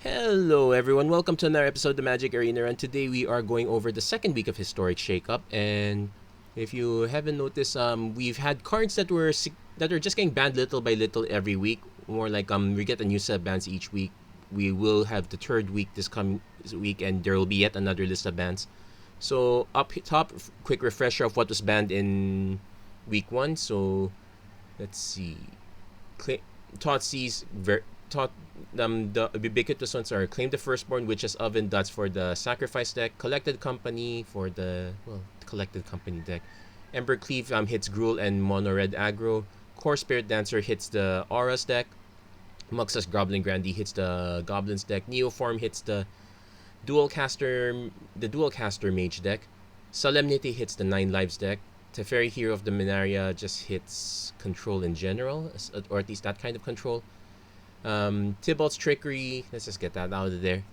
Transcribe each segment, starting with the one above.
Hello everyone, welcome to another episode of the Magic Arena, and today we are going over the second week of Historic Shakeup. And if you haven't noticed, we've had cards that are just getting banned little by little every week. More like we get a new set of bans each week. We will have the third week this coming week, and there will be yet another list of bans. So up top, quick refresher of what was banned in week one. So let's see. Totsy's the ubiquitous ones are Claim the Firstborn, Witch's Oven, that's for the Sacrifice deck. Collected Company for the Collected Company deck. Ember Cleave hits Gruul and Mono Red aggro. Core Spirit Dancer hits the Auras deck. Muxus Goblin Grandee hits the Goblins deck. Neoform hits the Dual Caster Mage deck. Solemnity hits the 9 Lives deck. Teferi, Hero of the Minaria, just hits control in general, or at least that kind of control. Tybalt's Trickery, let's just get that out of there.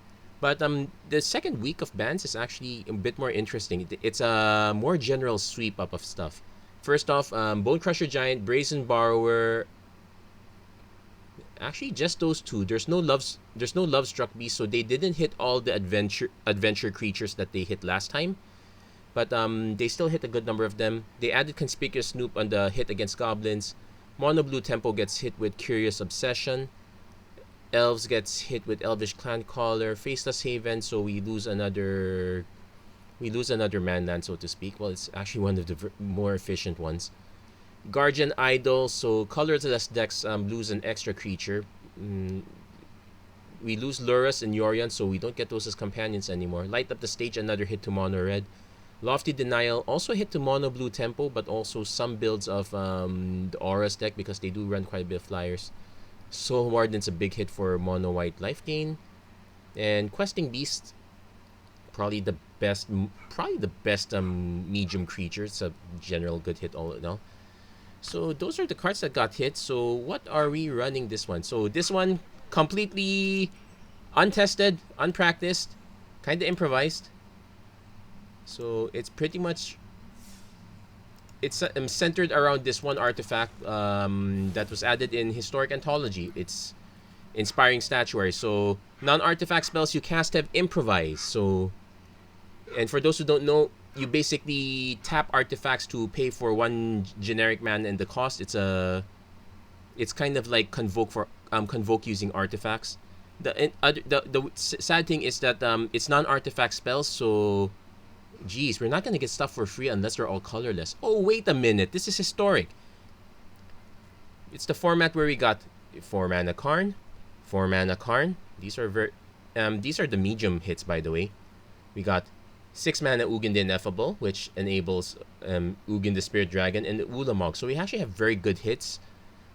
But the second week of bans is actually a bit more interesting. It's a more general sweep up of stuff. First off, Bone Crusher Giant, Brazen Borrower. Actually, just those two. There's no Love Struck Beast, so they didn't hit all the adventure creatures that they hit last time. But they still hit a good number of them. They added Conspicuous Snoop on the hit against goblins. Mono Blue Tempo gets hit with Curious Obsession. Elves gets hit with Elvish Clan Caller. Faceless Haven, so we lose another manland, so to speak. Well, it's actually one of the more efficient ones. Guardian Idol, so colorless decks lose an extra creature. We lose Lurrus and Yorion, so we don't get those as companions anymore. Light Up the Stage, another hit to Mono Red. Lofty Denial, also hit to Mono Blue Tempo, but also some builds of the Auras deck because they do run quite a bit of flyers. Soul Warden's a big hit for Mono White life gain. And Questing Beast, probably the best medium creature. It's a general good hit all in all. So those are the cards that got hit. So what are we running this one? So this one, completely untested, unpracticed, kind of improvised. So it's pretty much, it's centered around this one artifact that was added in Historic Anthology. It's Inspiring Statuary. So non-artifact spells you cast have improvise. So, and for those who don't know, you basically tap artifacts to pay for one generic mana, and the cost it's kind of like convoke using artifacts. The sad thing is that it's non-artifact spells, so geez, we're not gonna get stuff for free unless they're all colorless. Oh, wait a minute, this is Historic. It's the format where we got 4 mana Karn, 4 mana Karn. These are the medium hits, by the way. We got 6 mana Ugin the Ineffable, which enables Ugin the Spirit Dragon, and Ulamog. So we actually have very good hits.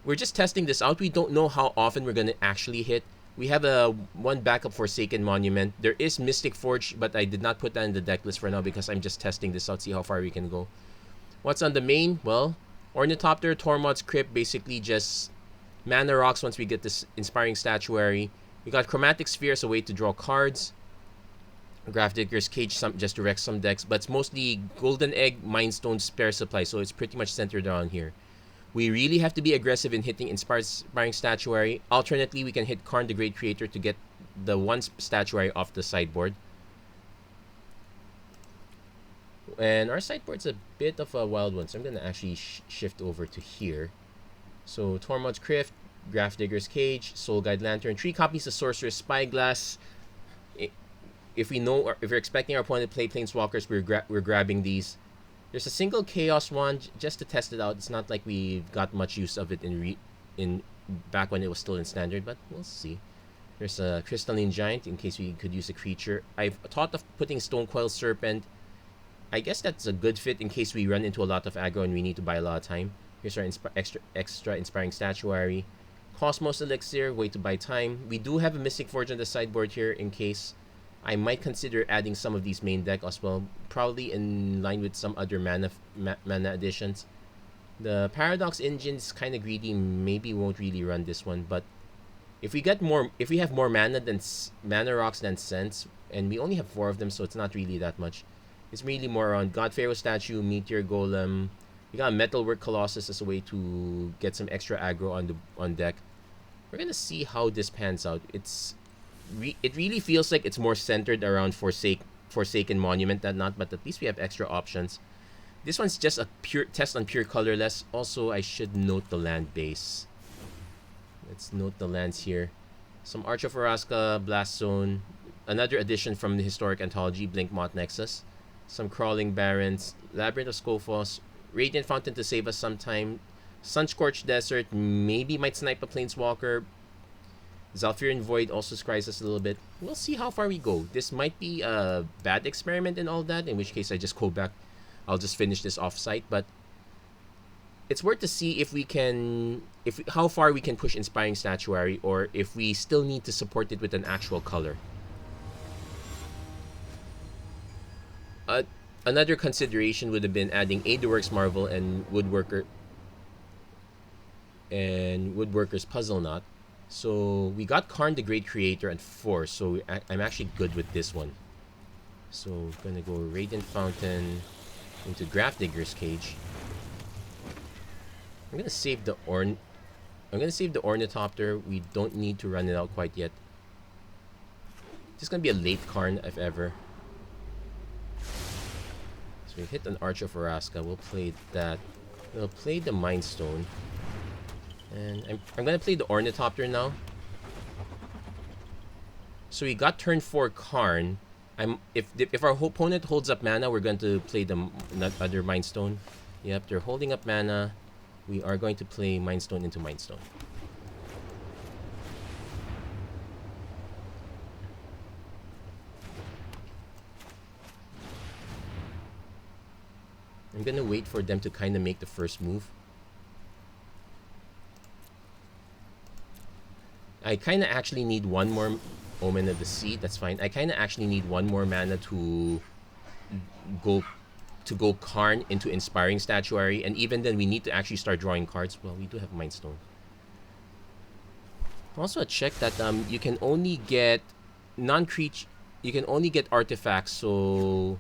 We're just testing this out. We don't know how often we're gonna actually hit. We have one backup Forsaken Monument. There is Mystic Forge, but I did not put that in the deck list for now because I'm just testing this out, see how far we can go. What's on the main? Well, Ornithopter, Tormod's Crypt, basically just mana rocks once we get this Inspiring Statuary. We got Chromatic Sphere as a way to draw cards. Grafdigger's Cage just directs some decks, but it's mostly Golden Egg, Mindstone, Spare Supply, so it's pretty much centered around here. We really have to be aggressive in hitting Inspiring Statuary. Alternately, we can hit Karn the Great Creator to get the one Statuary off the sideboard. And our sideboard's a bit of a wild one, so I'm going to actually shift over to here. So, Tormod's Crypt, Grafdigger's Cage, Soul Guide Lantern, 3 copies of Sorcerer's Spyglass. If we're expecting our opponent to play Planeswalkers, we're grabbing these. There's a single Chaos Wand just to test it out. It's not like we've got much use of it in back when it was still in Standard, but we'll see. There's a Crystalline Giant in case we could use a creature. I've thought of putting Stonecoil Serpent. I guess that's a good fit in case we run into a lot of aggro and we need to buy a lot of time. Here's our extra Inspiring Statuary. Cosmos Elixir, way to buy time. We do have a Mystic Forge on the sideboard here in case. I might consider adding some of these main deck as well, probably in line with some other mana additions. The Paradox Engine's kind of greedy, maybe won't really run this one, but if we have more mana rocks than sense, and we only have 4 of them, so it's not really that much. It's really more around God Pharaoh Statue, Meteor Golem. We got Metalwork Colossus as a way to get some extra aggro on deck. We're gonna see how this pans out. it really feels like it's more centered around Forsaken Monument than not, but at least we have extra options. This one's just a pure test on pure colorless. Also, I should note the land base. Let's note the lands here. Some Arch of Araska, Blast Zone, another addition from the Historic Anthology, Blinkmoth Nexus, some Crawling Barrens, Labyrinth of Skophos, Radiant Fountain to save us sometime, Sunscorched Desert, maybe might snipe a Planeswalker, Zalfirian Void also scries us a little bit. We'll see how far we go. This might be a bad experiment and all that, in which case I just go back. I'll just finish this off-site, but it's worth to see if we can, how far we can push Inspiring Statuary, or if we still need to support it with an actual color. Another consideration would have been adding Aetherworks Marvel and Woodworker's Puzzle Knot. So we got Karn the Great Creator at 4, so I'm actually good with this one. So we're gonna go Radiant Fountain into Grafdigger's Cage. I'm gonna save the Ornithopter. We don't need to run it out quite yet. This is gonna be a late Karn if ever. So we hit an Arch of Araska. We'll play that. We'll play the Mind Stone. And I'm gonna play the Ornithopter now. So we got turn 4 Karn. If our opponent holds up mana, we're going to play the other Mind Stone. Yep, they're holding up mana. We are going to play Mind Stone into Mind Stone. I'm gonna wait for them to kind of make the first move. I kind of actually need one more Omen of the Sea. That's fine. I kind of actually need one more mana to go Karn into Inspiring Statuary, and even then we need to actually start drawing cards. Well, we do have Mind Stone. Also a check that you can only get you can only get artifacts. So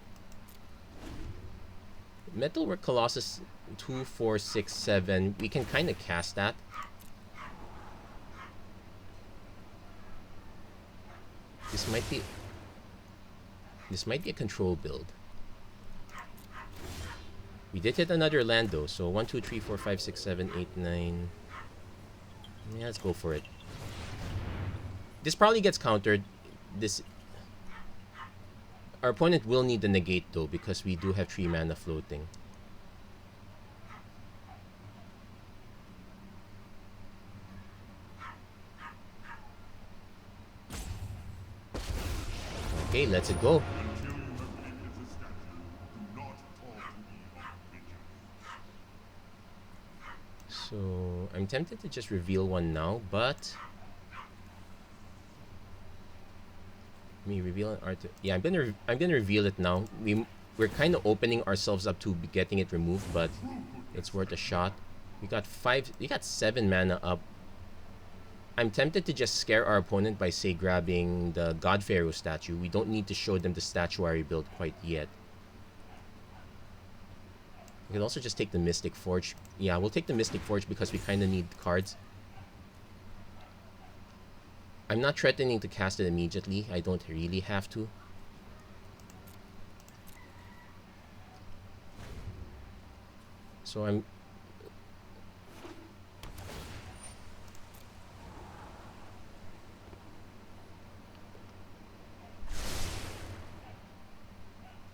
Metalwork Colossus 2, 4, 6, 7. We can kind of cast that. This might be a control build. We did hit another land though, so 1, 2, 3, 4, 5, 6, 7, 8, 9. Yeah, let's go for it. This probably gets countered. Our opponent will need the negate though, because we do have 3 mana floating. Okay, let's it go. So I'm tempted to just reveal one now, but let me reveal an art. Yeah, I'm gonna reveal it now. We're kind of opening ourselves up to getting it removed, but it's worth a shot. We got 7 mana up. I'm tempted to just scare our opponent by, say, grabbing the God Pharaoh statue. We don't need to show them the Statuary build quite yet. We can also just take the Mystic Forge. Yeah, we'll take the Mystic Forge because we kind of need cards. I'm not threatening to cast it immediately. I don't really have to. So I'm...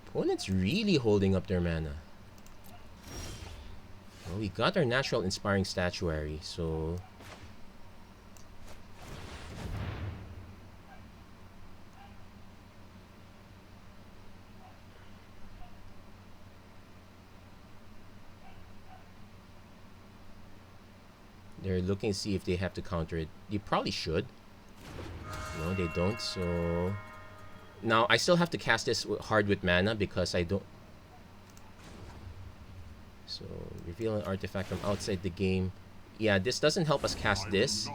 Opponent's really holding up their mana. Well, we got our natural Inspiring Statuary, so... They're looking to see if they have to counter it. They probably should. No, they don't, so... Now, I still have to cast this hard with mana because I don't... So, reveal an artifact from outside the game. Yeah, this doesn't help us cast this.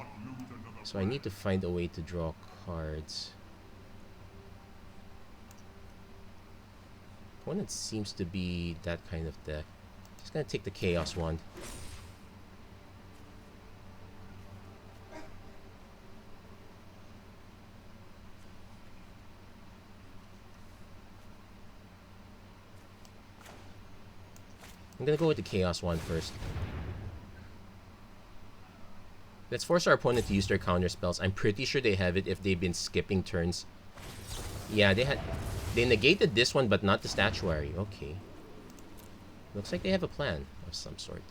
So I need to find a way to draw cards. Opponent seems to be that kind of deck. Just gonna take the Chaos Wand. I'm gonna go with the Chaos one first. Let's force our opponent to use their counter spells. I'm pretty sure they have it if they've been skipping turns. Yeah, they negated this one, but not the Statuary. Okay. Looks like they have a plan of some sort.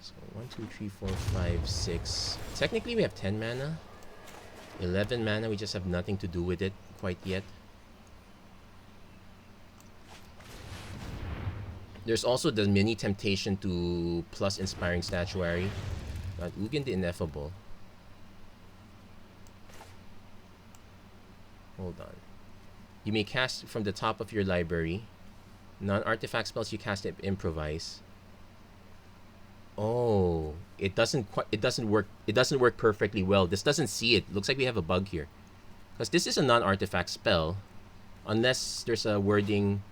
So 1, 2, 3, 4, 5, 6. Technically, we have 10 mana. 11 mana. We just have nothing to do with it quite yet. There's also the mini temptation to plus Inspiring Statuary. Got Ugin the Ineffable. Hold on. You may cast from the top of your library. Non-artifact spells you cast at improvise. Oh, it doesn't work. It doesn't work perfectly well. This doesn't see it. Looks like we have a bug here. Because this is a non-artifact spell. Unless there's a wording.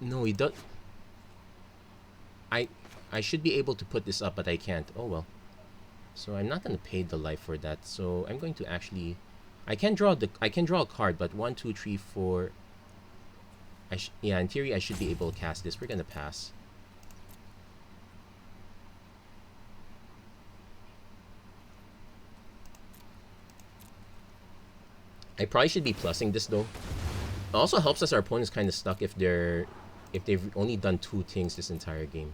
No, we don't. I should be able to put this up, but I can't. Oh well. So I'm not gonna pay the life for that. So I'm going to actually. I can draw a card, but 1, 2, 3, 4. Yeah, in theory I should be able to cast this. We're gonna pass. I probably should be plussing this though. It also helps us our opponent's kind of stuck if they've only done 2 things this entire game.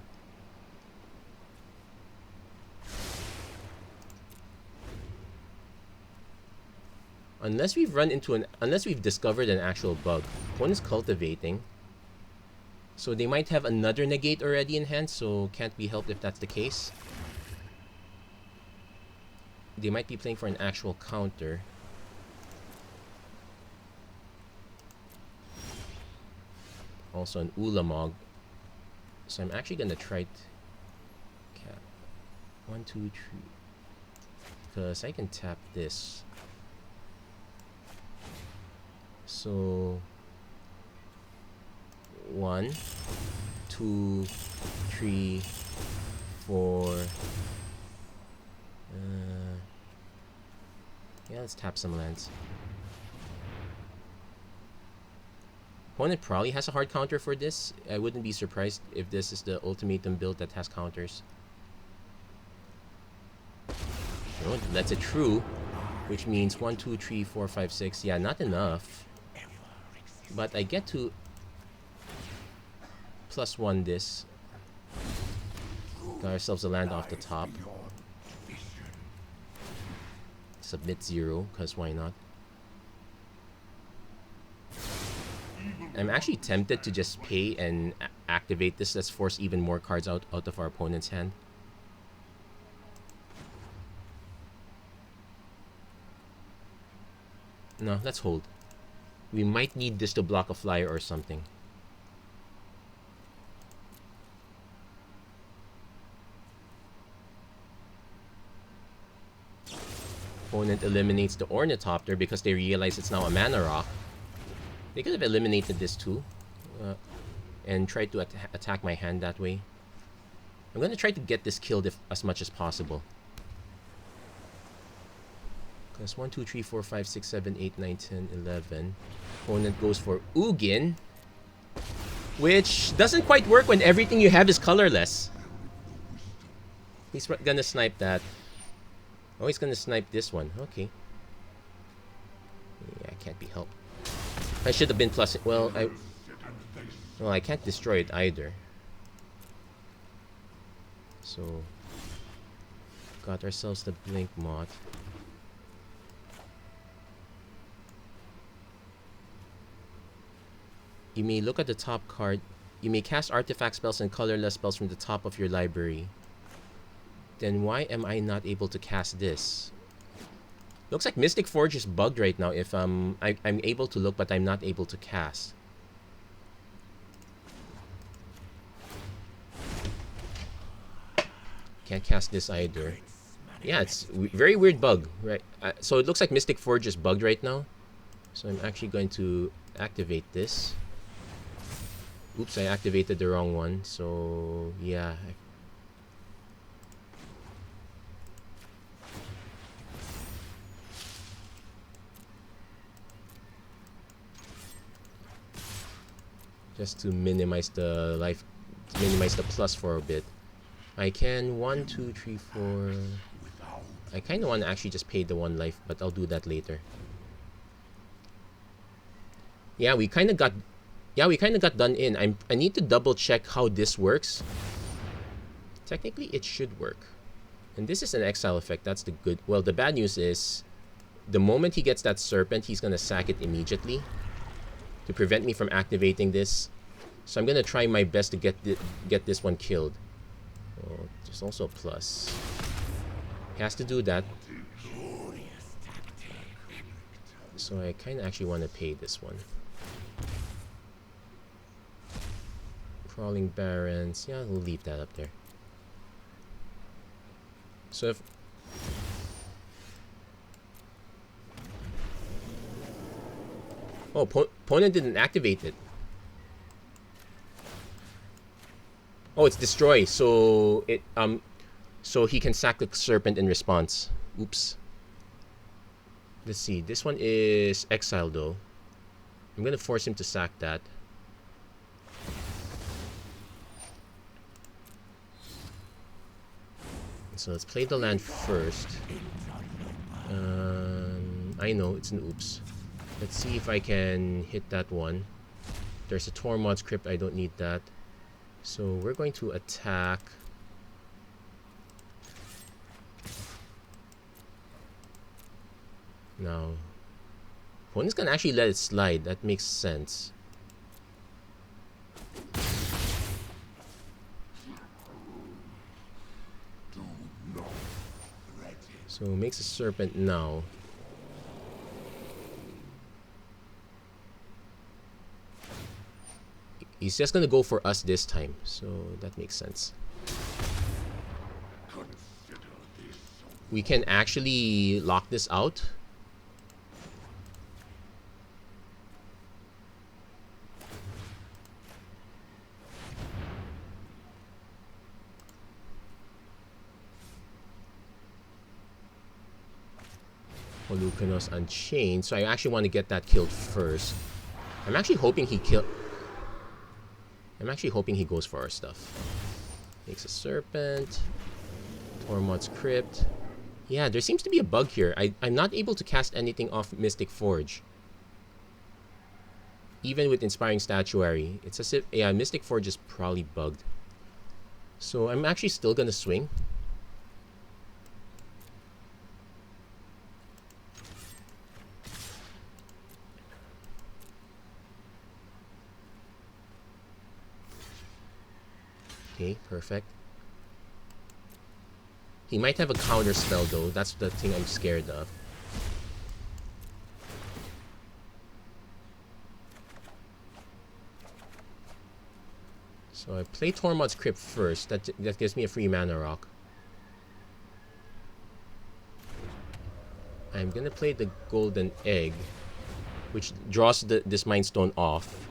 Unless we've discovered an actual bug. Opponent's cultivating. So they might have another negate already in hand, so can't be helped if that's the case. They might be playing for an actual counter. Also an Ulamog. So I'm actually gonna try to cap 1, 2, 3. Because I can tap this. So 1, 2, 3, 4. Yeah, let's tap some lands. Opponent probably has a hard counter for this. I wouldn't be surprised if this is the ultimatum build that has counters. No, that's a true, which means 1, 2, 3, 4, 5, 6. Yeah, not enough. But I get to +1 this. Got ourselves a land off the top. Submit 0, because why not? I'm actually tempted to just pay and activate this. Let's force even more cards out of our opponent's hand. No, let's hold. We might need this to block a flyer or something. Opponent eliminates the Ornithopter because they realize it's now a mana rock. They could have eliminated this too. And tried to attack my hand that way. I'm going to try to get this killed as much as possible. Because 1, 2, 3, 4, 5, 6, 7, 8, 9, 10, 11. Opponent goes for Ugin. Which doesn't quite work when everything you have is colorless. He's gonna snipe that. Oh, he's gonna snipe this one. Okay. Yeah, can't be helped. I should have been plus. Well, I can't destroy it either. So, got ourselves the Blink Moth. You may look at the top card. You may cast artifact spells and colorless spells from the top of your library. Then why am I not able to cast this? Looks like Mystic Forge is bugged right now. If I'm able to look, but I'm not able to cast. Can't cast this either. Yeah, it's very weird bug, right? So it looks like Mystic Forge is bugged right now. So I'm actually going to activate this. Oops, I activated the wrong one. So yeah. just to minimize the life, minimize the plus for a bit. I can 1, 2, 3, 4. I kind of want to actually just pay the 1 life, but I'll do that later. Yeah, we kind of got done in. I need to double check how this works. Technically, it should work. And this is an exile effect. That's the good. Well, the bad news is, the moment he gets that serpent, he's gonna sack it immediately to prevent me from activating this. So I'm gonna try my best to get this one killed. Oh, there's also a plus. He has to do that. So I kind of actually want to pay this one. Crawling Barrens. Yeah, we'll leave that up there. So if... Oh, opponent didn't activate it. Oh, it's destroy. So it so he can sack the serpent in response. Oops. Let's see. This one is exile though. I'm gonna force him to sack that. So let's play the land first. I know it's an oops. Let's see if I can hit that one. There's a Tormod's Crypt. I don't need that. So we're going to attack. Now, opponent's gonna actually let it slide. That makes sense. So makes a serpent now. He's just gonna go for us this time, so that makes sense. We can actually lock this out. Polukranos Unchained, so I actually want to get that killed first. I'm actually hoping he goes for our stuff. Makes a serpent. Tormod's Crypt. Yeah, there seems to be a bug here. I'm not able to cast anything off Mystic Forge. Even with Inspiring Statuary. It's as if, yeah, Mystic Forge is probably bugged. So I'm actually still gonna swing. Okay, perfect. He might have a counter spell though. That's the thing I'm scared of. So I play Tormod's Crypt first. That gives me a free mana rock. I'm gonna play the Golden Egg, which draws this Mind Stone off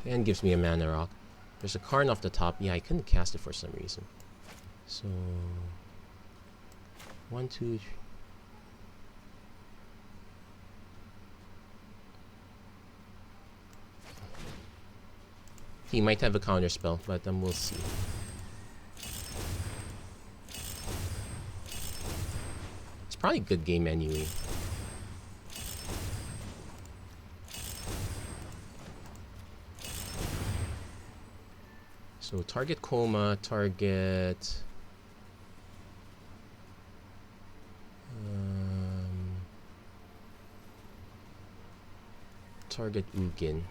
and gives me a mana rock. There's a Karn off the top. Yeah, I couldn't cast it for some reason. So 1, 2, 3. He might have a counter spell, but we'll see. It's probably a good game anyway. So target Coma, target target Ugin.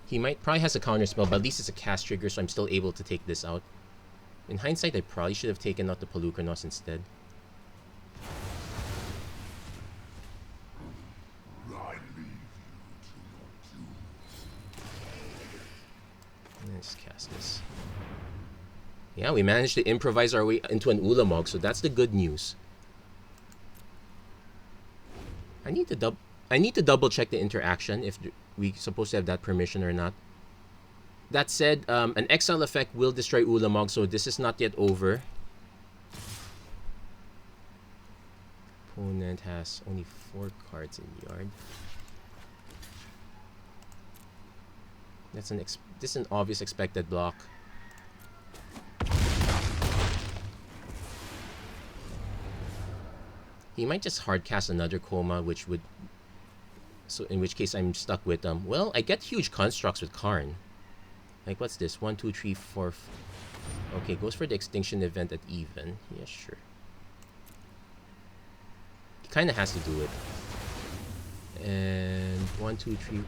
He probably has a counter spell, but at least it's a cast trigger, so I'm still able to take this out. In hindsight, I probably should have taken out the Polukranos instead. Let's cast this. Yeah, we managed to improvise our way into an Ulamog, so that's the good news. I need to double check the interaction if we supposed to have that permission or not. That said, an exile effect will destroy Ulamog, so this is not yet over. Opponent has only 4 cards in the yard. This is an obvious expected block. He might just hardcast another Coma, which would... So in which case I'm stuck with well, I get huge constructs with Karn. Like, what's this? 1, 2, 3, 4... Okay, goes for the extinction event at even. Yeah, sure. He kind of has to do it. And 1, 2, 3...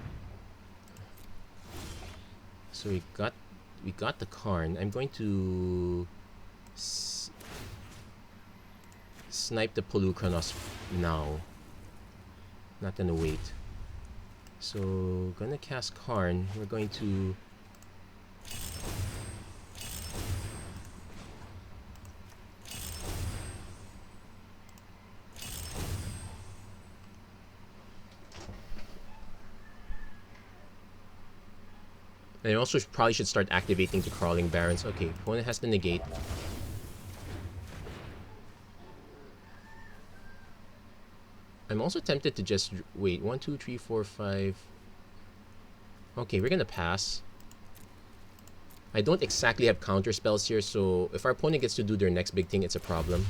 So we got the Karn. I'm going to snipe the Polukranos now. Not gonna wait. So gonna cast Karn. We're going to and also probably should start activating the Crawling Barons. Okay, opponent has to negate. I'm also tempted to just wait. 1, 2, 3, 4, 5. Okay, we're gonna pass. I don't exactly have counter spells here, so if our opponent gets to do their next big thing, it's a problem.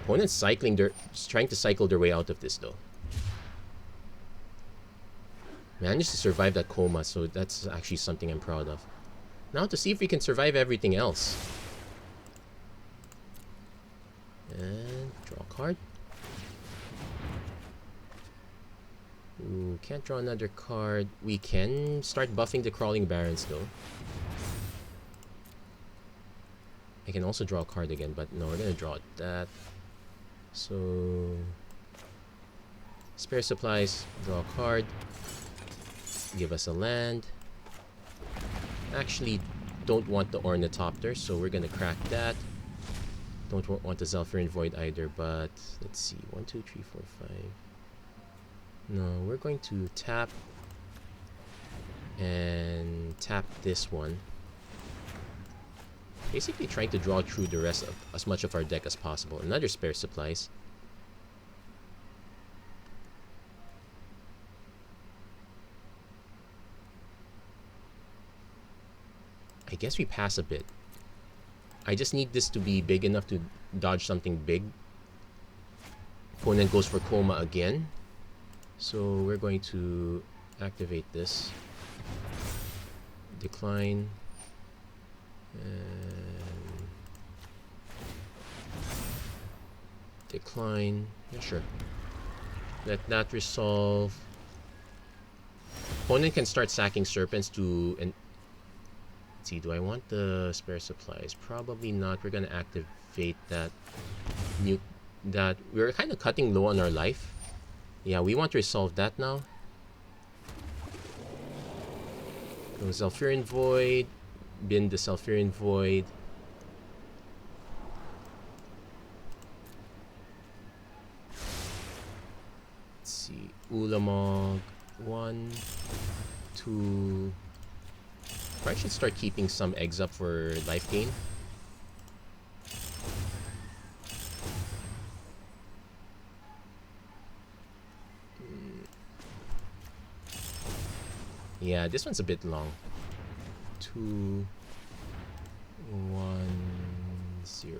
Opponent's trying to cycle their way out of this though. Managed to survive that Coma, so that's actually something I'm proud of. Now to see if we can survive everything else. And draw a card. Ooh, can't draw another card. We can start buffing the Crawling Barons though. I can also draw a card again, but no, we're gonna draw that. So spare supplies, draw a card, give us a land. Actually don't want the Ornithopter, so we're gonna crack that. Don't want the Zhalfirin Void either, but let's see. 1, 2, 3, 4, 5. No, we're going to tap and tap this one. Basically trying to draw through the rest of as much of our deck as possible. Another spare supplies. I guess we pass a bit. I just need this to be big enough to dodge something big. Opponent goes for Coma again. So we're going to activate this. Decline. And decline. Yeah, sure. Let that resolve. Opponent can start sacking Serpents to... And let's see, do I want the spare supplies? Probably not. We're gonna activate that new... That we're kind of cutting low on our life. Yeah, we want to resolve that now. So Zhalfirin Void. Bin the Zhalfirin Void. Let's see. Ulamog. 1, 2. Probably should start keeping some eggs up for life gain. Yeah, this one's a bit long. 2, 1, 0.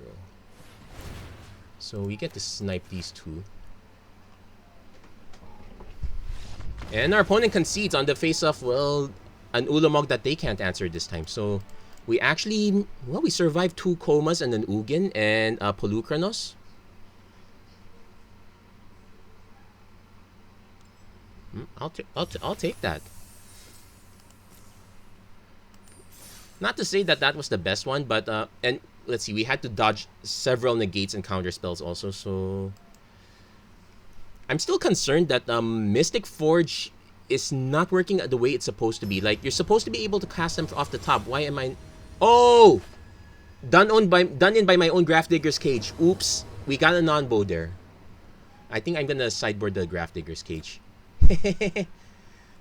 So we get to snipe these two. And our opponent concedes on the face of, well, an Ulamog that they can't answer this time. So we actually, well, we survived 2 Comas and an Ugin and a Polukranos. I'll take that. Not to say that that was the best one, but and let's see, we had to dodge several negates and counter spells also, so I'm still concerned that Mystic Forge is not working the way it's supposed to be. Like, you're supposed to be able to cast them off the top. Why am I... Oh! Done in by my own Grafdigger's Cage. Oops. We got a non-bow there. I think I'm gonna sideboard the Grafdigger's Cage.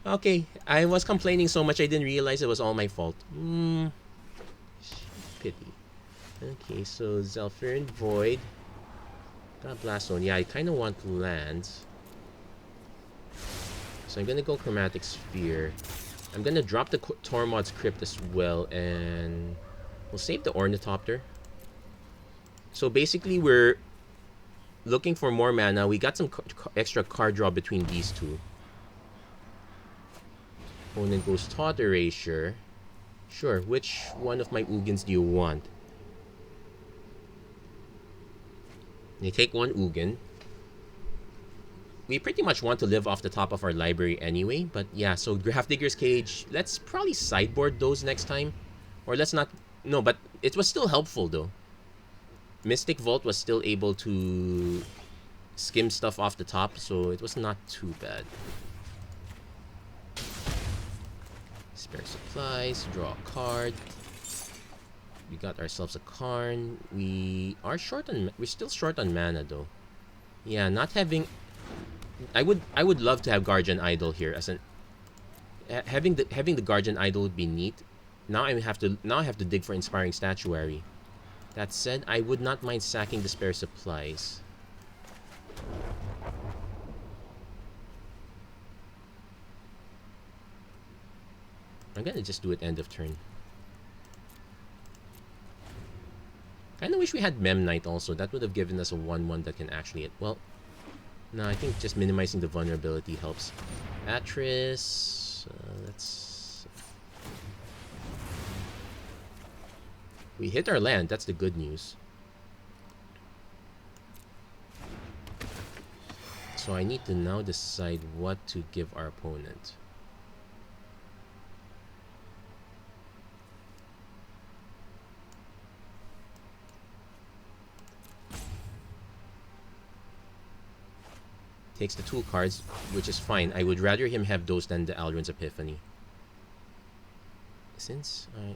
Okay, I was complaining so much I didn't realize it was all my fault. Pity. Okay, so Zhalfirin Void. Got Blast Zone. Yeah, I kind of want lands. So I'm gonna go Chromatic Sphere. I'm gonna drop the Tormod's Crypt as well, and we'll save the Ornithopter. So basically, we're looking for more mana. We got some extra card draw between these two. Opponent goes Thought Erasure. Sure, which one of my Ugins do you want? You take one Ugin. We pretty much want to live off the top of our library anyway, but yeah, so Grafdigger's Cage, let's probably sideboard those next time. Or let's not... No, but it was still helpful though. Mystic Vault was still able to skim stuff off the top, so it was not too bad. Spare supplies, draw a card. We got ourselves a Karn. We're still short on mana though. Yeah, not having... I would love to have Guardian Idol here as an... having the Guardian Idol would be neat. Now I have to dig for Inspiring Statuary. That said, I would not mind sacking the spare supplies. I'm gonna just do it end of turn. Kinda wish we had Mem Knight also. That would have given us a 1/1 that can actually hit. Well, no, I think just minimizing the vulnerability helps. Atris, let's... We hit our land, that's the good news. So I need to now decide what to give our opponent. Takes the 2 cards, which is fine. I would rather him have those than the Aldrin's Epiphany. Since I...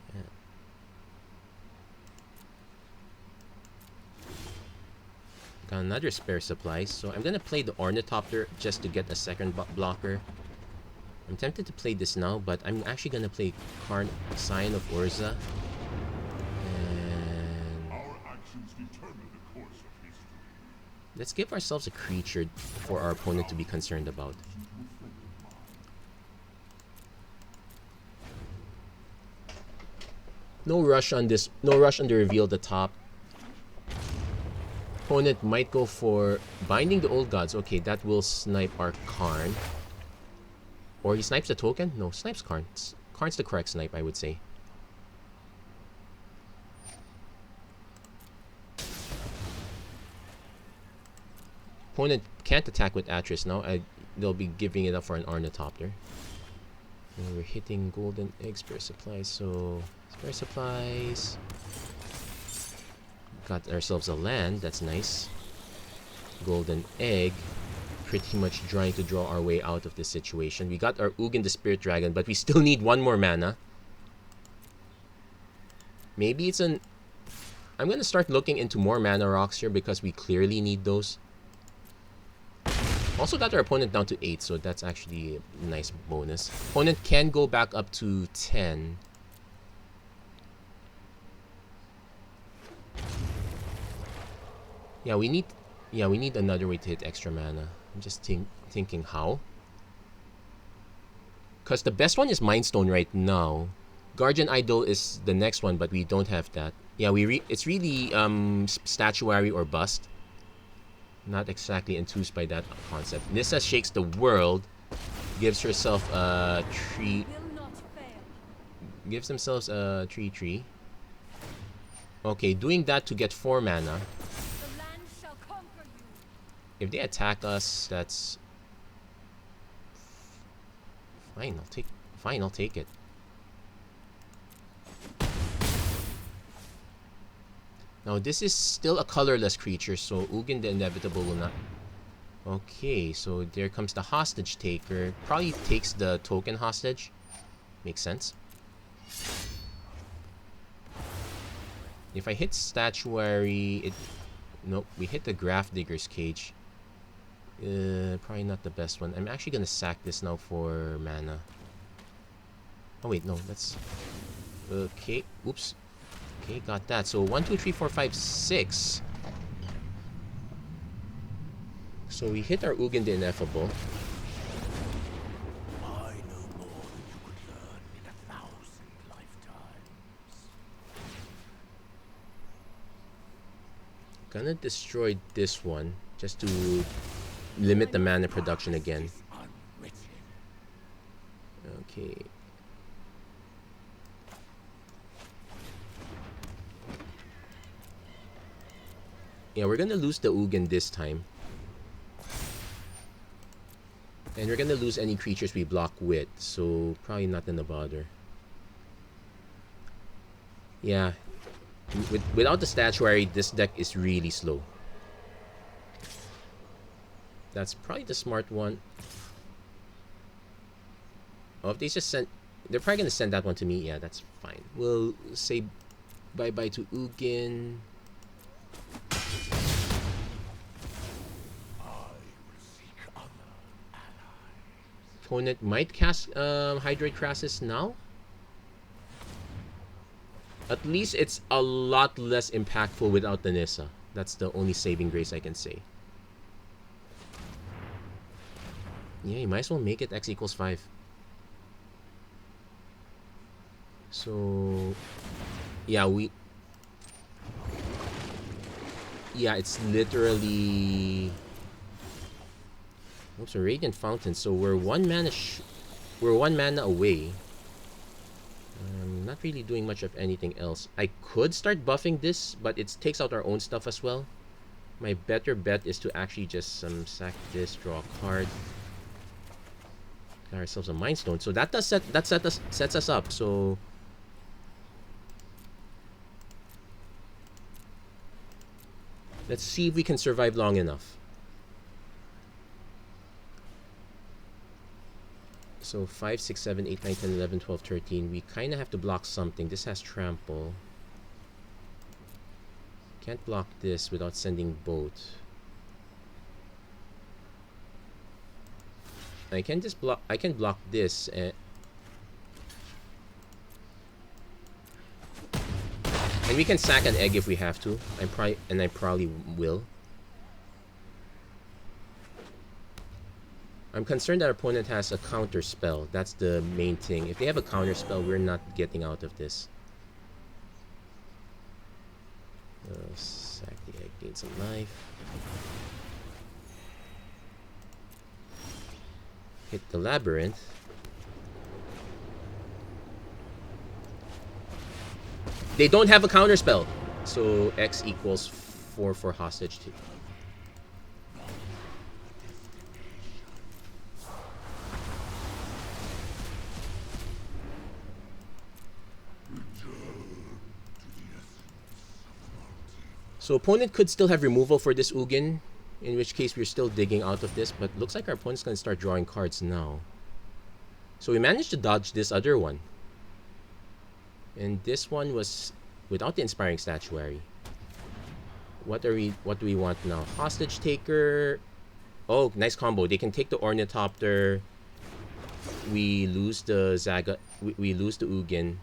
got another spare supply, so I'm gonna play the Ornithopter just to get a second blocker. I'm tempted to play this now, but I'm actually gonna play Karn, Scion of Urza. And... let's give ourselves a creature for our opponent to be concerned about. No rush on this. No rush on the reveal at the top. Opponent might go for Binding the Old Gods. Okay, that will snipe our Karn. Or he snipes the token? No, snipes Karn. Karn's the correct snipe, I would say. Opponent can't attack with Atris now. They'll be giving it up for an Ornithopter. And we're hitting Golden Egg Spare Supplies, so... Spare Supplies... Got ourselves a land, that's nice. Golden Egg. Pretty much trying to draw our way out of this situation. We got our Ugin the Spirit Dragon, but we still need 1 more mana. Maybe it's an... I'm gonna start looking into more mana rocks here because we clearly need those. Also got our opponent down to 8, so that's actually a nice bonus. Opponent can go back up to 10. Yeah, we need another way to hit extra mana. I'm just thinking how. Because the best one is Mind Stone right now. Guardian Idol is the next one, but we don't have that. Yeah, it's really Statuary or bust. Not exactly enthused by that concept. Nissa shakes the world. Gives herself a tree. Gives themselves a tree. Okay, doing that to get 4 mana. If they attack us, that's fine. I'll take it. Now this is still a colorless creature, so Ugin the Inevitable will not... Okay, so there comes the Hostage Taker. Probably takes the token hostage. Makes sense. If I hit Statuary, it... Nope, we hit the Grafdigger's Cage. Probably not the best one. I'm actually gonna sack this now for mana. Oh wait, no, that's... Okay, oops. Okay, got that. So 1, 2, 3, 4, 5, 6. So we hit our Ugin the Ineffable. Gonna destroy this one just to limit the mana production again. Okay. Yeah, we're gonna lose the Ugin this time. And we're gonna lose any creatures we block with, so probably not gonna bother. Yeah. Without the Statuary, this deck is really slow. That's probably the smart one. Oh, if they just sent... They're probably gonna send that one to me. Yeah, that's fine. We'll say bye-bye to Ugin. Opponent might cast Hydroid Crassus now. At least it's a lot less impactful without the Nissa. That's the only saving grace I can say. Yeah, you might as well make it X equals 5. So... Yeah, Yeah, it's literally... Oops, a Radiant Fountain. So we're one mana away. Not really doing much of anything else. I could start buffing this, but it takes out our own stuff as well. My better bet is to actually just sack this, draw a card, got ourselves a Mind Stone. So that does sets us up. So let's see if we can survive long enough. So 5, 6, 7, 8, 9, 10, 11, 12, 13. We kind of have to block something. This has trample. Can't block this without sending both. I can just block. I can block this. And we can sack an egg if we have to. I probably will. I'm concerned that our opponent has a counter spell. That's the main thing. If they have a counter spell, we're not getting out of this. Sack the egg, gain some life. Hit the labyrinth. They don't have a counter spell. So X equals 4 for hostage too. So opponent could still have removal for this Ugin, in which case we're still digging out of this, but looks like our opponent's going to start drawing cards now. So we managed to dodge this other one. And this one was without the Inspiring Statuary. What do we want now? Hostage Taker. Oh, nice combo. They can take the Ornithopter. We lose the Zaga. We lose the Ugin.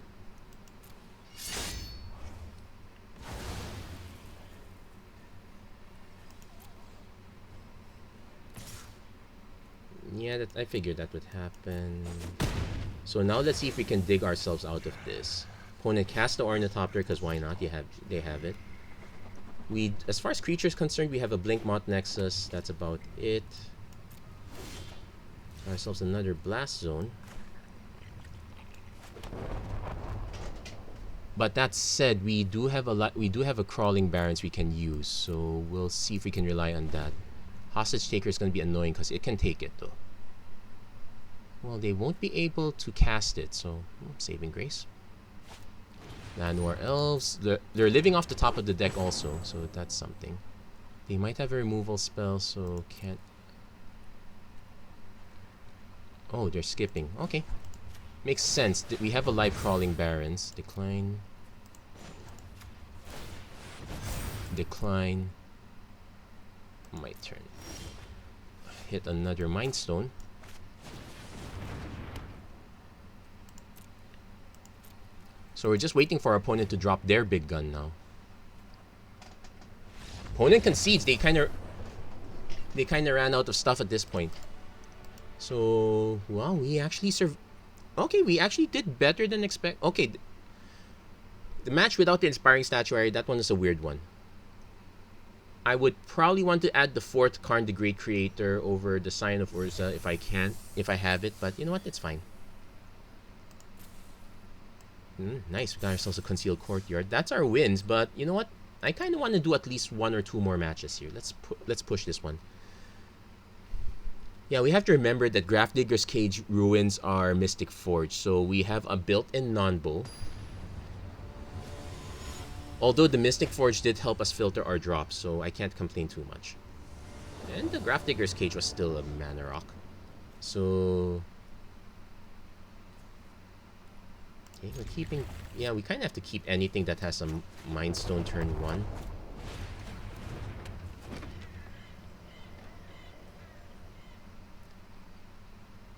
Yeah, I figured that would happen. So now let's see if we can dig ourselves out of this. Opponent cast the Ornithopter because why not? They have it. As far as creatures concerned, we have a Blink Moth Nexus. That's about it. Got ourselves another Blast Zone. But that said, we do have a Crawling Barrens we can use. So we'll see if we can rely on that. Hostage Taker is going to be annoying because it can take it though. Well, they won't be able to cast it, so saving grace. Llanowar Elves, they're living off the top of the deck also, so that's something. They might have a removal spell, so can't... Oh, they're skipping. Okay. Makes sense. We have a live Crawling Barrens. Decline. Decline. My turn. Hit another Mind Stone. So we're just waiting for our opponent to drop their big gun now. Opponent concedes. They kind of ran out of stuff at this point. So wow, we actually Okay, we actually did better than expect. Okay, the match without the Inspiring Statuary, that one is a weird one. I would probably want to add the 4th Karn the Great Creator over the Sign of Urza if I can, if I have it. But you know what? It's fine. Nice. We got ourselves a Concealed Courtyard. That's our wins. But you know what? I kind of want to do at least 1 or 2 more matches here. Let's push this one. Yeah, we have to remember that Grafdigger's Cage ruins our Mystic Forge. So we have a built-in non-bow. Although the Mystic Forge did help us filter our drops, so I can't complain too much. And the Grafdigger's Cage was still a mana rock. So... okay, we're keeping... yeah, we kind of have to keep anything that has a Mind Stone turn 1.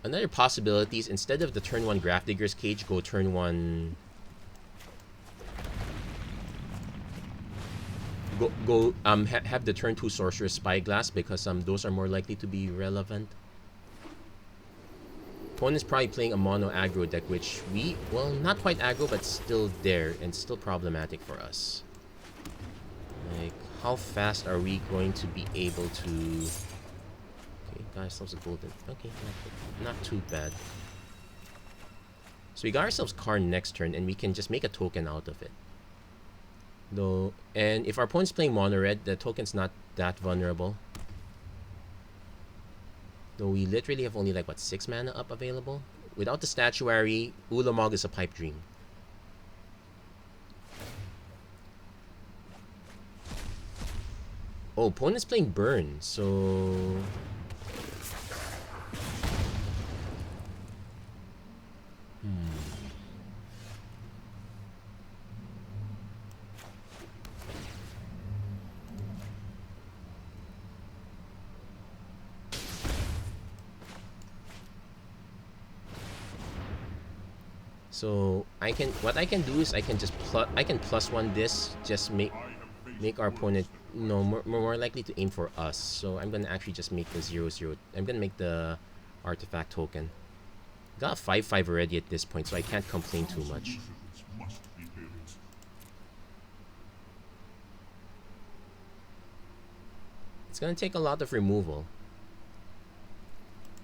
Another possibility is instead of the turn 1 Grafdigger's Cage, go turn 1... have the turn 2 Sorcerer's Spyglass, because those are more likely to be relevant. Opponent's probably playing a mono aggro deck, which we, well, not quite aggro, but still there and still problematic for us. Like, how fast are we going to be able to... okay, got ourselves a golden... okay, not too bad. So we got ourselves Karn next turn, and we can just make a token out of it. Though, and if our opponent's playing mono red, the token's not that vulnerable. Though we literally have only like what, 6 mana up available. Without the Statuary, Ulamog is a pipe dream. Oh, opponent's playing Burn, so... So what I can do is I can just +1 this, just make our opponent, you know, more likely to aim for us. So I'm gonna actually just make the 0/0. I'm gonna make the artifact token. Got a 5/5 already at this point, so I can't complain too much. It's gonna take a lot of removal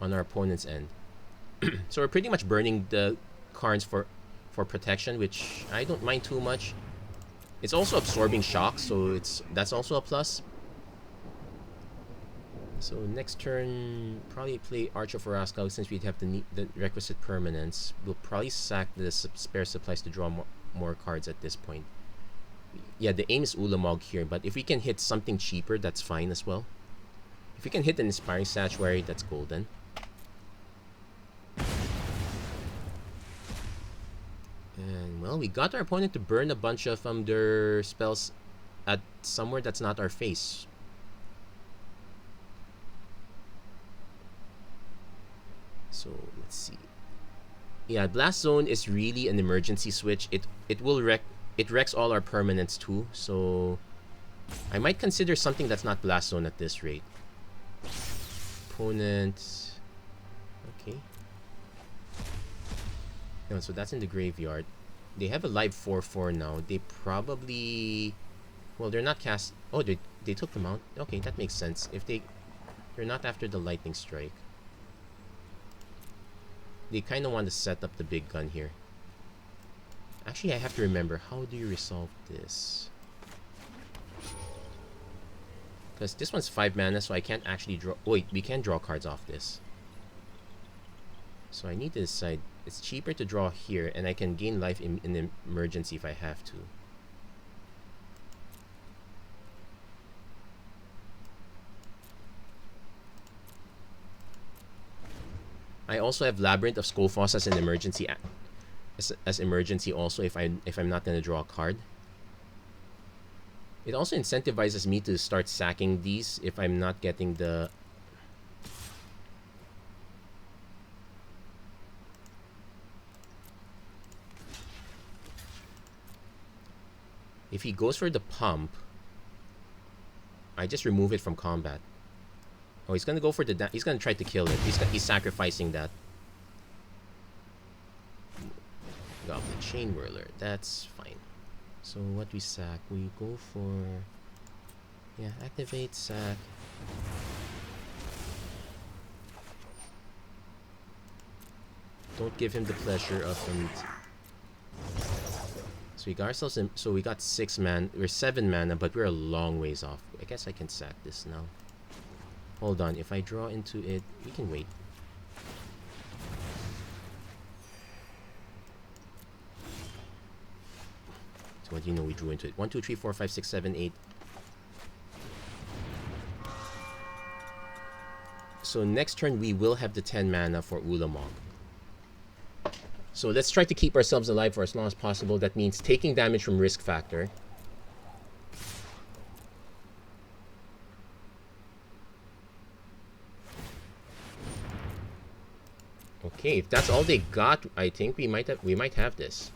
on our opponent's end. So we're pretty much burning the Karns for protection, which I don't mind too much. It's also absorbing shock, so that's also a plus. So next turn, probably play Arch of Oraskal since we'd have the requisite permanence. We'll probably sack the spare supplies to draw more cards at this point. Yeah, the aim is Ulamog here, but if we can hit something cheaper, that's fine as well. If we can hit an Inspiring Statuary, that's golden. And, well, we got our opponent to burn a bunch of their spells at somewhere that's not our face. So, let's see. Yeah, Blast Zone is really an emergency switch. It wrecks all our permanents too, so I might consider something that's not Blast Zone at this rate. Opponent... okay. No, so that's in the graveyard. They have a live 4/4 now. They probably... well, they're not cast... oh, they took them out. Okay, that makes sense. If they're not after the Lightning Strike. They kind of want to set up the big gun here. Actually, I have to remember, how do you resolve this? Because this one's 5 mana, so I can't actually draw... oh, wait, we can draw cards off this. So I need to decide... it's cheaper to draw here, and I can gain life in an emergency if I have to. I also have Labyrinth of Skophos as an emergency, as emergency also if I'm not gonna draw a card. It also incentivizes me to start sacking these if I'm not getting the... if he goes for the pump, I just remove it from combat. Oh, he's gonna go for the... he's gonna try to kill it. He's sacrificing that. Got the Chain Whirler. That's fine. So what we sack? We go for... Yeah, activate, sack. Don't give him the pleasure of So we got ourselves in, so we got 6 man. We're 7 mana, but we're a long ways off. I guess I can sack this now. Hold on, if I draw into it, we can wait. So what do you know we drew into it? 1, 2, 3, 4, 5, 6, 7, 8. So next turn we will have the 10 mana for Ulamog. So let's try to keep ourselves alive for as long as possible. That means taking damage from risk factor. Okay, if that's all they got, I think we might have this.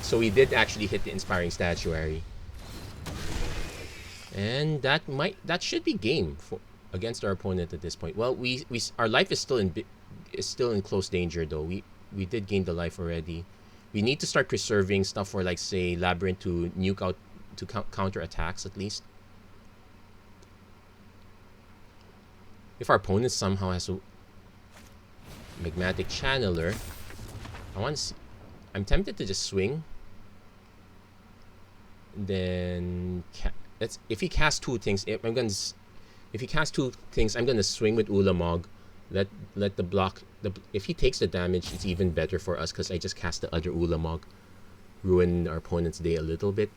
So we did actually hit the inspiring statuary, and that should be game for against our opponent at this point. Well, our life is still in close danger though. We did gain the life already. We need to start preserving stuff for, like, say, Labyrinth to nuke out to counter attacks at least. If our opponent somehow has a Magmatic Channeler, I want to see. I'm tempted to just swing. Then if he casts 2 things, if he casts 2 things, I'm gonna swing with Ulamog. Let the block. If he takes the damage, it's even better for us because I just cast the other Ulamog, ruin our opponent's day a little bit.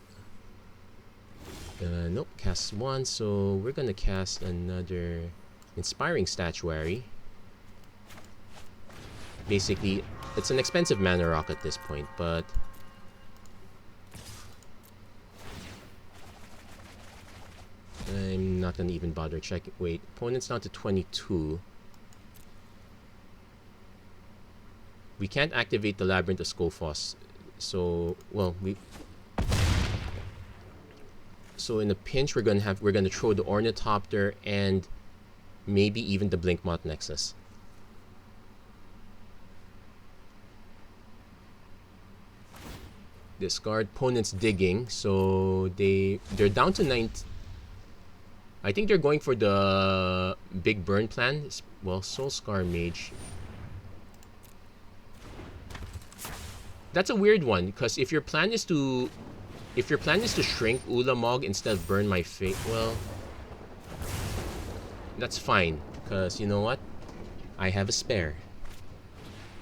Nope, cast 1, so we're gonna cast another inspiring statuary. Basically, it's an expensive mana rock at this point, but I'm not gonna even bother checking. Wait, opponent's down to 22. We can't activate the Labyrinth of Skophos, so so in a pinch we're gonna throw the Ornithopter and maybe even the Blinkmoth Nexus. Discard. Opponent's digging, so they're down to 9. I think they're going for the big burn plan. Well, Soulscar Mage. That's a weird one because if your plan is to shrink Ulamog instead of burn my fate, well, that's fine because you know what? I have a spare.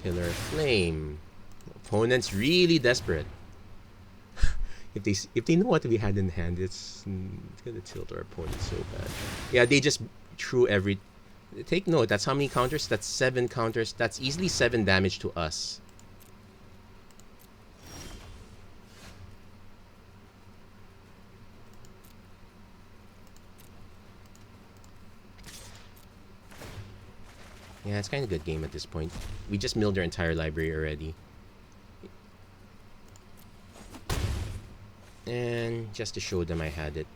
Pillar of Flame. Opponent's really desperate. If they know what we had in hand, it's gonna tilt our opponent so bad. Yeah, they just threw every. Take note. That's how many counters? That's 7 counters. That's easily 7 damage to us. Yeah, it's kind of a good game at this point. We just milled their entire library already. And just to show them I had it.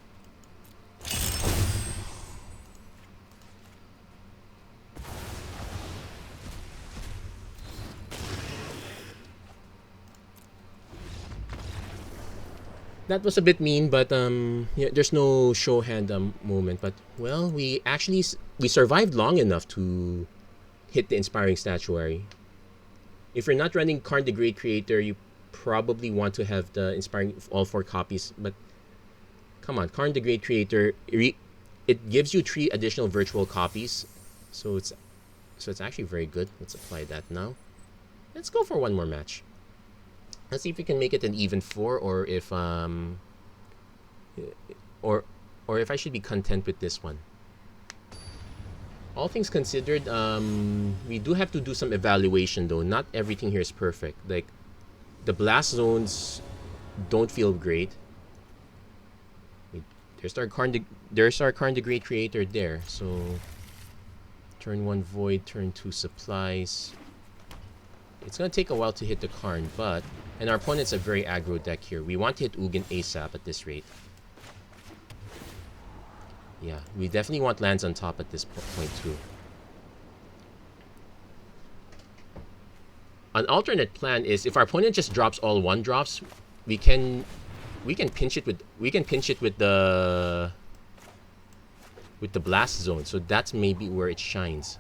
That was a bit mean, but yeah, there's no show hand moment. But well, we survived long enough to hit the inspiring statuary. If you're not running Karn the Great Creator, you probably want to have the inspiring all 4 copies. But come on, Karn the Great Creator, it gives you 3 additional virtual copies, so it's actually very good. Let's apply that now. Let's go for one more match. Let's see if we can make it an even 4, or if if I should be content with this one. All things considered, we do have to do some evaluation though. Not everything here is perfect. Like, the blast zones don't feel great. There's our Karn the Great Creator there. So turn 1 Void, turn 2 Supplies. It's gonna take a while to hit the Karn, but And our opponent's a very aggro deck here. We want to hit Ugin ASAP at this rate. Yeah, we definitely want lands on top at this point too. An alternate plan is if our opponent just drops all 1-drops, we can pinch it with the blast zone. So that's maybe where it shines.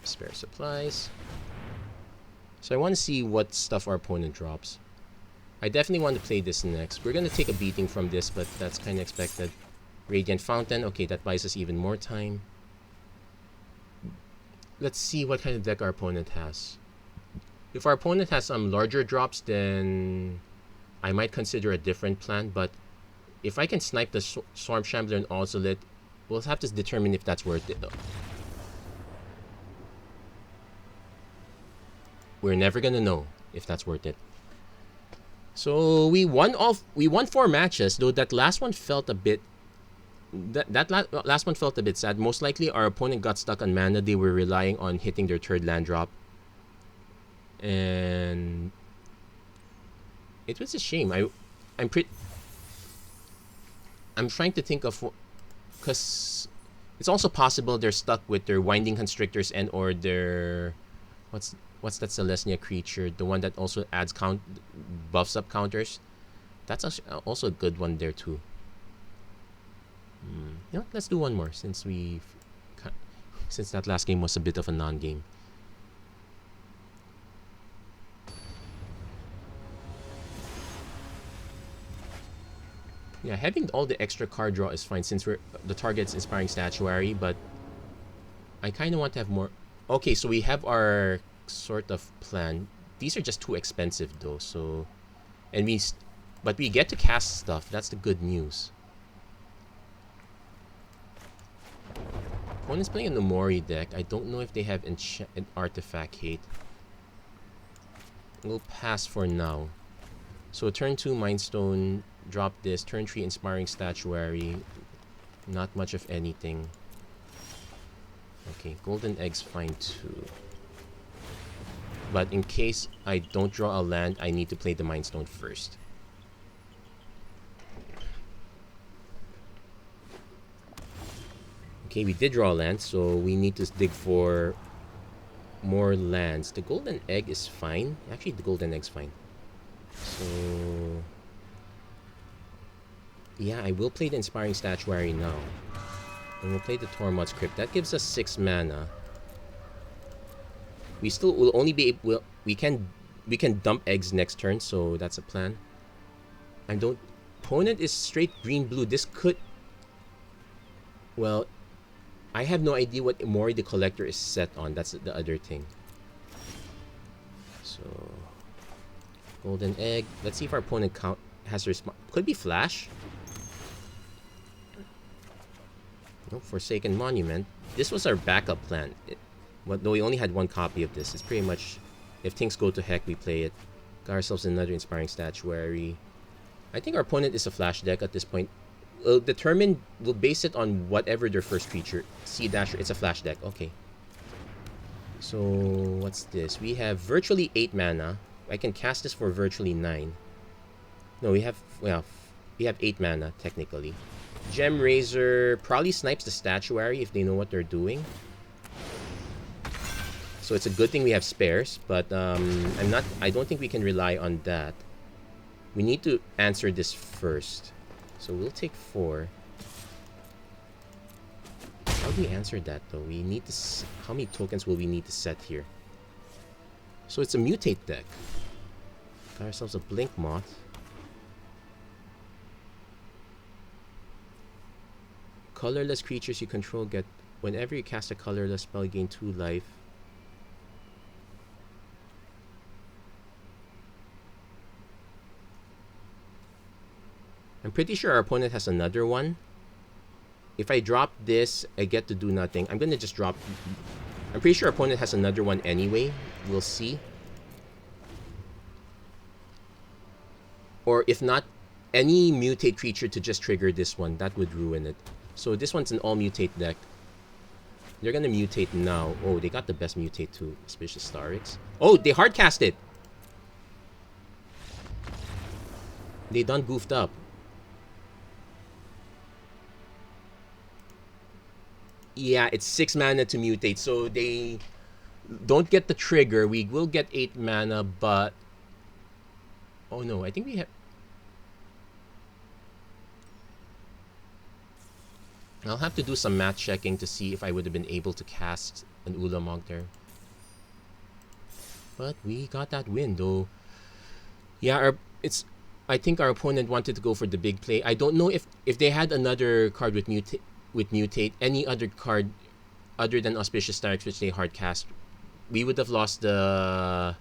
Spare supplies. So I want to see what stuff our opponent drops. I definitely want to play this next. We're going to take a beating from this, but that's kind of expected. Radiant Fountain. Okay, that buys us even more time. Let's see what kind of deck our opponent has. If our opponent has some larger drops, then I might consider a different plan. But if I can snipe the Swarm Shambler and Ozolith, we'll have to determine if that's worth it though. We're never gonna know if that's worth it. So we won 4 matches, though that last one felt a bit last one felt a bit sad. Most likely our opponent got stuck on mana. They were relying on hitting their 3rd land drop. And it was a shame. I'm trying to think of, because it's also possible they're stuck with their Winding Constrictors and or their what's that Celestia creature, the one that also adds buffs up counters. That's also a good one there too. You know, let's do one more since that last game was a bit of a non-game. Yeah, having all the extra card draw is fine since the target's Inspiring Statuary, but I kind of want to have more. Okay, so we have our sort of plan. These are just too expensive though, so but we get to cast stuff. That's the good news. Opponent's playing a Nomori deck. I don't know if they have an artifact hate. We'll pass for now. So turn 2 Mindstone, drop this. Turn 3 Inspiring Statuary. Not much of anything. Okay, Golden Egg's fine too. But in case I don't draw a land, I need to play the Mind Stone first. Okay, we did draw a land, so we need to dig for more lands. The Golden Egg is fine. Actually, the Golden Egg's fine. So yeah, I will play the Inspiring Statuary now. And we'll play the Tormod's Crypt. That gives us 6 mana. We still will only be able, we can dump eggs next turn, so that's a plan. Opponent is straight green blue. This could, well, I have no idea what Mori the Collector is set on. That's the other thing. So Golden Egg. Let's see if our opponent has response. Could be Flash. No, Forsaken Monument. This was our backup plan. Though we only had 1 copy of this, it's pretty much, if things go to heck, we play it. Got ourselves another Inspiring Statuary. I think our opponent is a Flash deck at this point. We'll base it on whatever their first creature. Sea Dasher, it's a Flash deck. Okay. So, what's this? We have virtually 8 mana. I can cast this for virtually 9. No, we have 8 mana, technically. Gem Razor probably snipes the Statuary if they know what they're doing. So it's a good thing we have spares, but I don't think we can rely on that. We need to answer this first. So we'll take 4. How do we answer that though? We need to how many tokens will we need to set here? So it's a mutate deck. Got ourselves a Blink Moth. Colorless creatures you control get, whenever you cast a colorless spell, you gain 2 life. I'm pretty sure our opponent has another one. If I drop this, I get to do nothing. I'm gonna just drop. I'm pretty sure our opponent has another one anyway. We'll see. Or if not, any mutate creature to just trigger this one. That would ruin it. So this one's an all mutate deck. They're gonna mutate now. Oh, they got the best mutate too. Suspicious Starix. Oh, they hardcast it. They done goofed up. Yeah, it's 6 mana to mutate, so they don't get the trigger. We will get 8 mana, but oh no, I think we have. I'll have to do some math checking to see if I would have been able to cast an Ulamog there. But we got that win though. Yeah, I think our opponent wanted to go for the big play. I don't know if they had another card with mutate, any other card other than Auspicious Starix which they hardcast, we would have lost the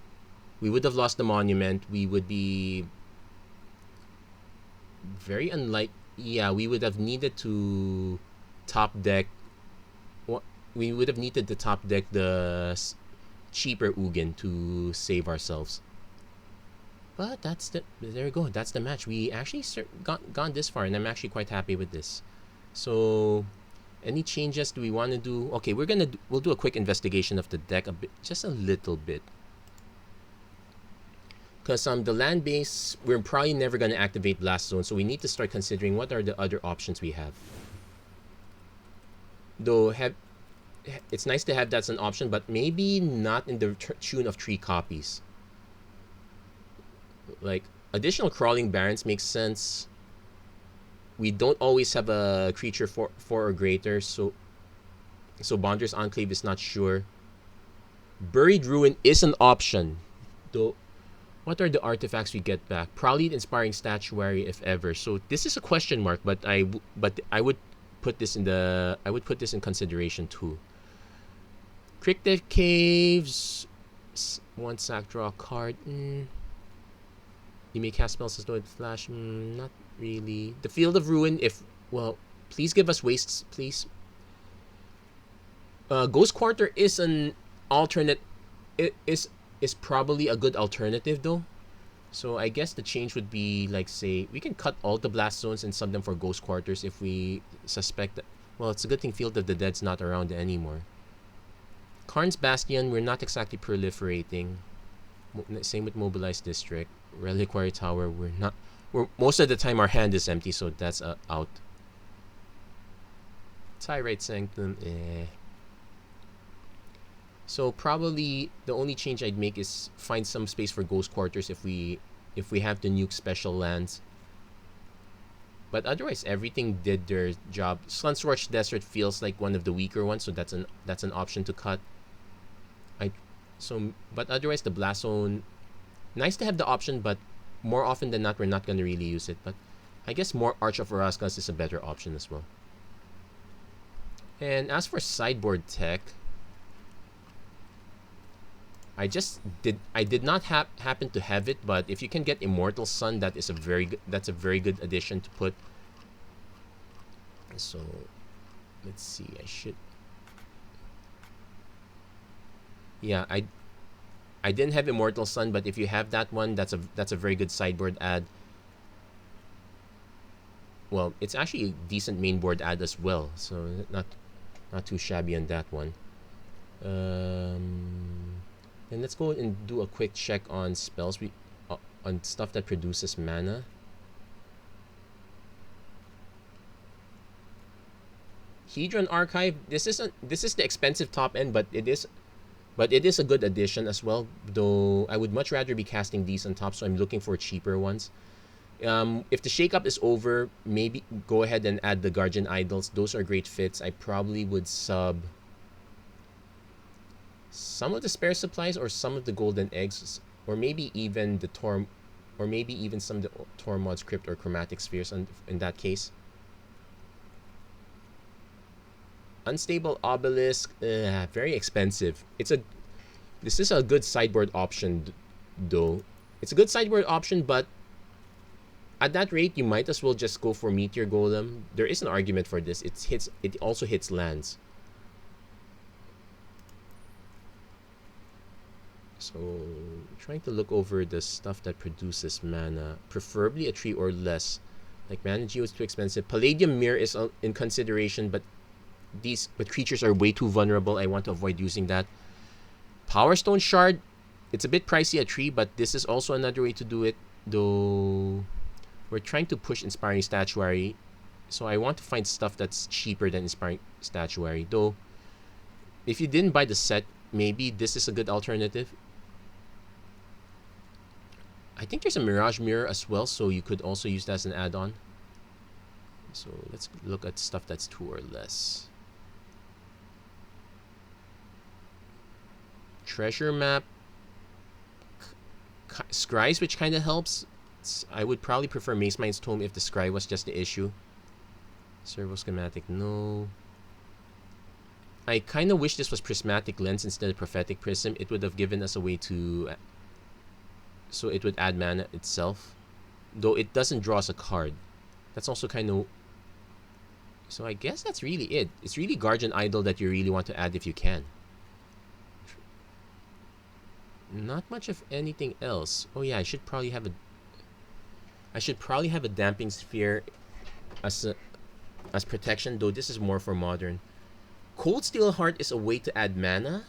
monument. We would be very unlike. Yeah, we would have needed to top deck. We would have needed to top deck the cheaper Ugin to save ourselves. But there you go. That's the match. We actually gone this far, and I'm actually quite happy with this. So, any changes do we want to do? Okay, we'll do a quick investigation of the deck a bit, just a little bit. Because the land base, we're probably never going to activate Blast Zone, so we need to start considering what are the other options we have. Though it's nice to have that as an option, but maybe not in the tune of 3 copies. Like, additional Crawling Barrens makes sense. We don't always have a creature 4 or greater, so Bonder's Enclave is not sure. Buried Ruin is an option, though. What are the artifacts we get back? Probably the Inspiring Statuary, if ever. So this is a question mark, but I would put this in consideration too. Cryptic Caves, 1 sack, draw a card. You may cast spells as though it flash. Not really. The Field of Ruin, please give us wastes, please. Ghost Quarter is an alternate. It is probably a good alternative though. So I guess the change would be, like, say, we can cut all the Blast Zones and sub them for Ghost Quarters if we suspect that. Well, it's a good thing Field of the Dead's not around anymore. Karn's Bastion, we're not exactly proliferating. Same with Mobilized District. Reliquary Tower, we're most of the time our hand is empty, so that's out. Tyrite Sanctum, So probably the only change I'd make is find some space for Ghost Quarters if we have to nuke special lands. But otherwise, everything did their job. Sunscorched Desert feels like one of the weaker ones, so that's an option to cut. But otherwise, the Blast Zone, nice to have the option, but more often than not, we're not going to really use it. But I guess more Arch of Orascas is a better option as well. And as for sideboard tech, I did not happen to have it, but if you can get Immortal Sun, that's a very good addition to put. So let's see, I didn't have Immortal Sun, but if you have that one, that's a very good sideboard add. Well, it's actually a decent mainboard add as well, so not too shabby on that one. And let's go and do a quick check on spells on stuff that produces mana. Hedron Archive. This is the expensive top end, but it is a good addition as well. Though I would much rather be casting these on top, so I'm looking for cheaper ones. If the shakeup is over, maybe go ahead and add the Guardian Idols. Those are great fits. I probably would sub some of the spare supplies or some of the golden eggs, or maybe even the Torm, or maybe even some of the Tormod's Crypt or Chromatic Spheres in that case. Unstable Obelisk, very expensive. This is a good sideboard option though. It's a good sideboard option, but at that rate, you might as well just go for Meteor Golem. There is an argument for this. It also hits lands. So, trying to look over the stuff that produces mana. Preferably a 3 or less. Like Mana Geo is too expensive. Palladium Mirror is in consideration, but creatures are way too vulnerable. I want to avoid using that. Power Stone Shard, it's a bit pricey at 3, but this is also another way to do it. Though we're trying to push Inspiring Statuary, so I want to find stuff that's cheaper than Inspiring Statuary. Though, if you didn't buy the set, maybe this is a good alternative. I think there's a Mirage Mirror as well, so you could also use that as an add-on. So let's look at stuff that's 2 or less. Treasure Map. Scries, which kind of helps. I would probably prefer Maze Mind's Tome if the Scry was just the issue. Servo Schematic, no. I kind of wish this was Prismatic Lens instead of Prophetic Prism. It would have given us a way to... So it would add mana itself. Though it doesn't draw us a card. That's also kind of... So I guess that's really it. It's really Guardian Idol that you really want to add if you can. Not much of anything else. Oh yeah, I should probably have a Damping Sphere as protection, though this is more for modern. Cold Steel Heart is a way to add mana.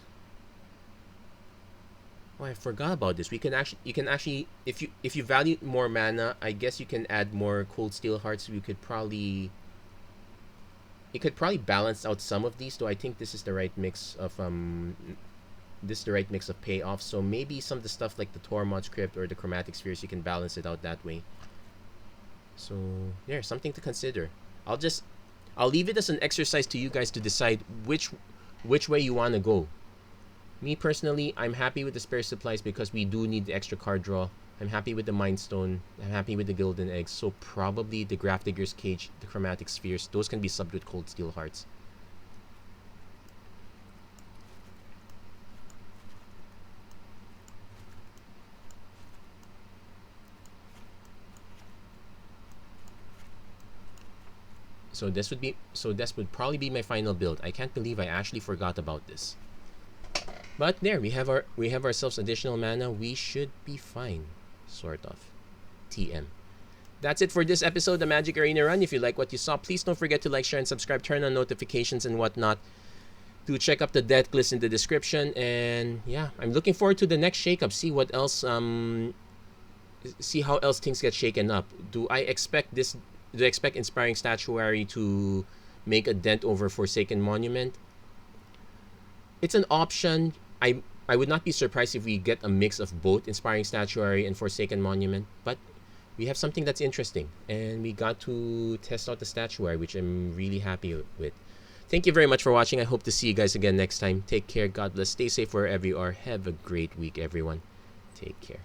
Oh, I forgot about this. You can actually if you value more mana, I guess you can add more Cold Steel Hearts. It could probably balance out some of these, though I think this is the right mix of payoff. So maybe some of the stuff like the Tormod's Crypt or the Chromatic Spheres, you can balance it out that way. So yeah, something to consider. I'll leave it as an exercise to you guys to decide which way you want to go. Me personally, I'm happy with the Spare Supplies because we do need the extra card draw. I'm happy with the Mind Stone. I'm happy with the Gildan Eggs. So probably the Grafdigger's Cage, the Chromatic Spheres, those can be subbed with Cold Steel Hearts. So this would probably be my final build. I can't believe I actually forgot about this. But there, we have ourselves additional mana. We should be fine, sort of. TM. That's it for this episode of Magic Arena Run. If you like what you saw, please don't forget to like, share, and subscribe. Turn on notifications and whatnot. Do check up the DECKLIST in the description. And yeah, I'm looking forward to the next shakeup. See what else. See how else things get shaken up. Do I expect Inspiring Statuary to make a dent over Forsaken Monument? It's an option. I would not be surprised if we get a mix of both Inspiring Statuary and Forsaken Monument, but we have something that's interesting, and we got to test out the Statuary, which I'm really happy with. Thank you very much for watching. I hope to see you guys again next time. Take care. God bless. Stay safe wherever you are. Have a great week, everyone. Take care.